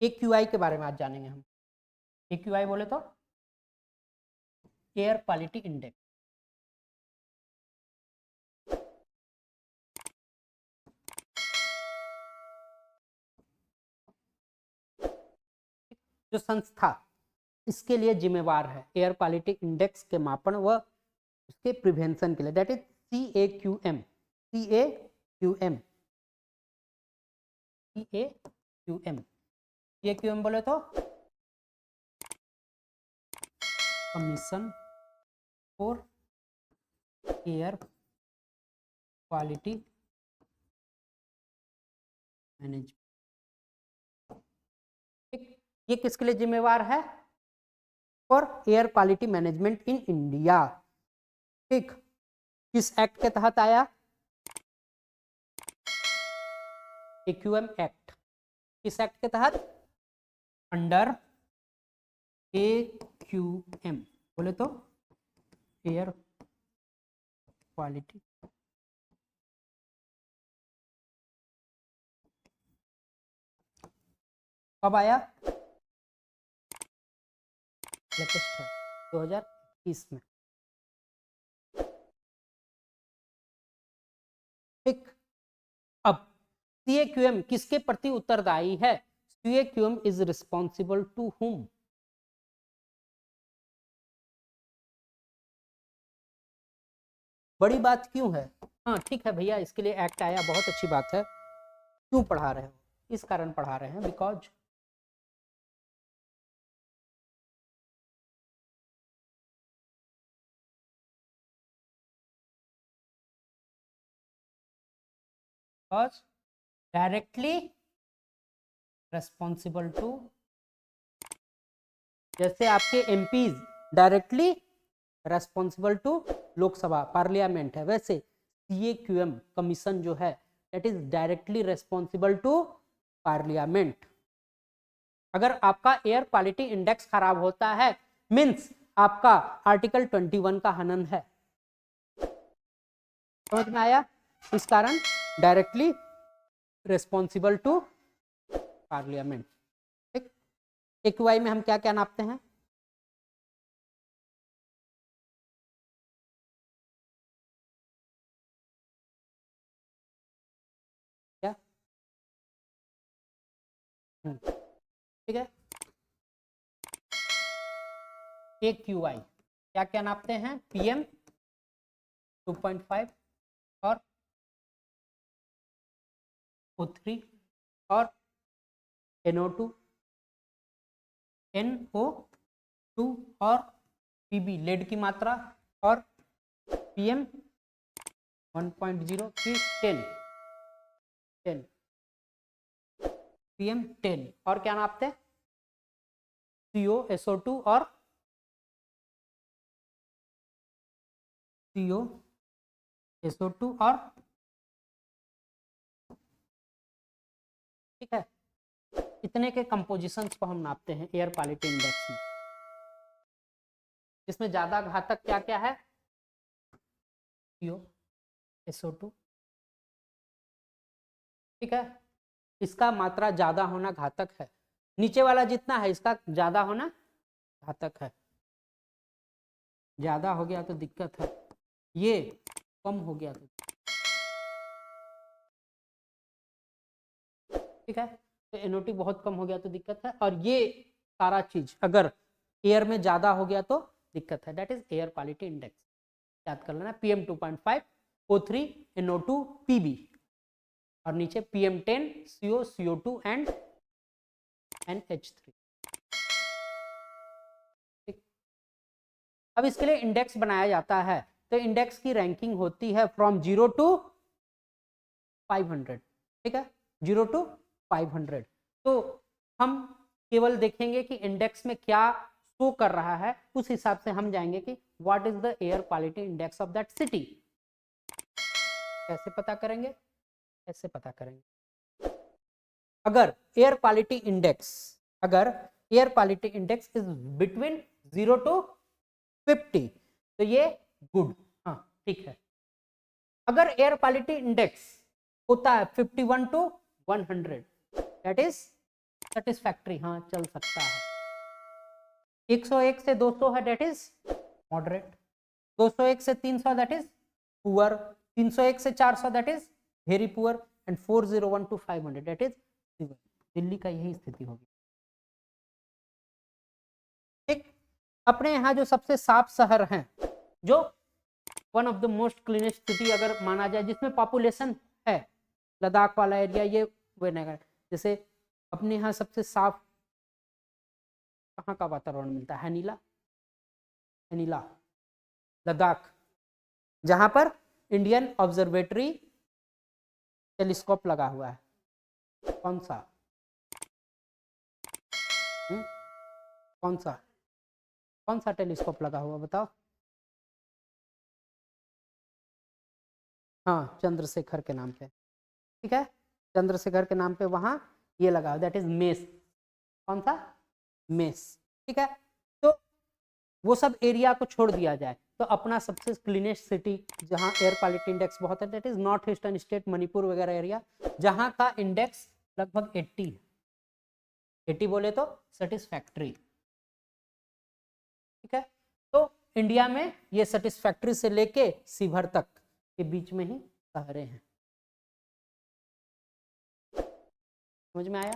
AQI के बारे में आज जानेंगे हम। AQI बोले तो एयर क्वालिटी इंडेक्स। जो संस्था इसके लिए जिम्मेवार है एयर क्वालिटी इंडेक्स के मापन व उसके प्रिवेंशन के लिए, दैट इज CAQM। CAQM बोले तो commission for air quality management. ये किसके लिए जिम्मेवार है? For air quality management in India. ठीक, किस एक्ट के तहत आया? AQM act. किस एक्ट के तहत? अंडर AQM बोले तो एयर क्वालिटी कब आया? लेटेस्ट है 2021 में। ठीक, अब CAQM किसके प्रति उत्तरदायी है? CAQM is responsible to whom? बड़ी बात क्यों है? हाँ ठीक है भैया, इसके लिए एक्ट आया, बहुत अच्छी बात है। क्यों पढ़ा रहे हो? इस कारण पढ़ा रहे हैं बिकॉज डायरेक्टली रेस्पॉन्सिबल टू, जैसे आपके MPs directly responsible to Lok Sabha parliament है, वैसे CAQM कमीशन जो है that is directly responsible to parliament. अगर आपका एयर क्वालिटी इंडेक्स खराब होता है मींस आपका आर्टिकल 21 का हनन है। समझ में आया? इस कारण डायरेक्टली रेस्पॉन्सिबल टू पार्लियामेंट। ठीक, AQI में हम क्या क्या नापते हैं? क्या? ठीक है, AQI क्या क्या नापते हैं? PM 2.5 और O3 और NO2 और PB लेड की मात्रा और PM 1.0 की 10 PM 10 और क्या नापते हैं? CO SO2 और CO SO2 और ठीक है, इतने के कंपोजिशंस को हम नापते हैं एयर क्वालिटी इंडेक्स में। इसमें ज्यादा घातक क्या क्या है? CO SO2। ठीक है, इसका मात्रा ज्यादा होना घातक है। नीचे वाला जितना है इसका ज्यादा होना घातक है। ज्यादा हो गया तो दिक्कत है, ये कम हो गया तो ठीक है। तो NO2 बहुत कम हो गया तो दिक्कत है, और ये सारा चीज अगर एयर में ज्यादा हो गया तो दिक्कत है। That is air quality index. याद कर लेना, PM 2.5 O3 NO2 PB और नीचे PM 10 CO CO2 and NH3। अब इसके लिए इंडेक्स बनाया जाता है, तो इंडेक्स की रैंकिंग होती है फ्रॉम 0 to 500। ठीक है, 0 to 500। तो हम केवल देखेंगे कि इंडेक्स में क्या शो कर रहा है, उस हिसाब से हम जाएंगे कि what is the air quality index of that city. कैसे पता करेंगे? ऐसे पता करेंगे, अगर air quality index is between 0 to 50 तो ये गुड, हाँ ठीक है। अगर एयर क्वालिटी इंडेक्स होता है 51 to 100 दैट इज सेटिस्फैक्ट्री, हाँ चल सकता है। 101 से 200 है दैट इज मॉडरेट, 201 से 300 दैट इज पुअर, 301 से 400 that is very poor, and 401 to 500 that is severe. Delhi का यही स्थिति होगी। ठीक, अपने यहाँ जो सबसे साफ शहर हैं, जो one of the most cleanest city अगर माना जाए, जिसमें पॉपुलेशन है, लद्दाख वाला एरिया, ये विजयनगर, जैसे अपने यहाँ सबसे साफ कहाँ का वातावरण मिलता है, हैनीला, हैनीला लद्दाख, जहां पर इंडियन ऑब्जर्वेटरी टेलीस्कोप लगा हुआ है। कौन सा? कौन सा, कौन सा टेलीस्कोप लगा हुआ बताओ? हाँ, चंद्रशेखर के नाम पे, ठीक है, चंद्रशेखर के नाम पे वहां ये लगा, दैट इज मेस। कौन सा? मेस, ठीक है। तो वो सब एरिया को छोड़ दिया जाए तो अपना सबसे क्लीनेस्ट सिटी जहां एयर क्वालिटी इंडेक्स बहुत है, that is north eastern state, Manipur वगैरह एरिया, जहां का इंडेक्स लगभग 80 है। 80 बोले तो सेटिस्फैक्ट्री, ठीक है। तो इंडिया में ये सेटिस्फैक्ट्री से लेके सीवर तक के बीच में ही शहरें हैं। समझ में आया?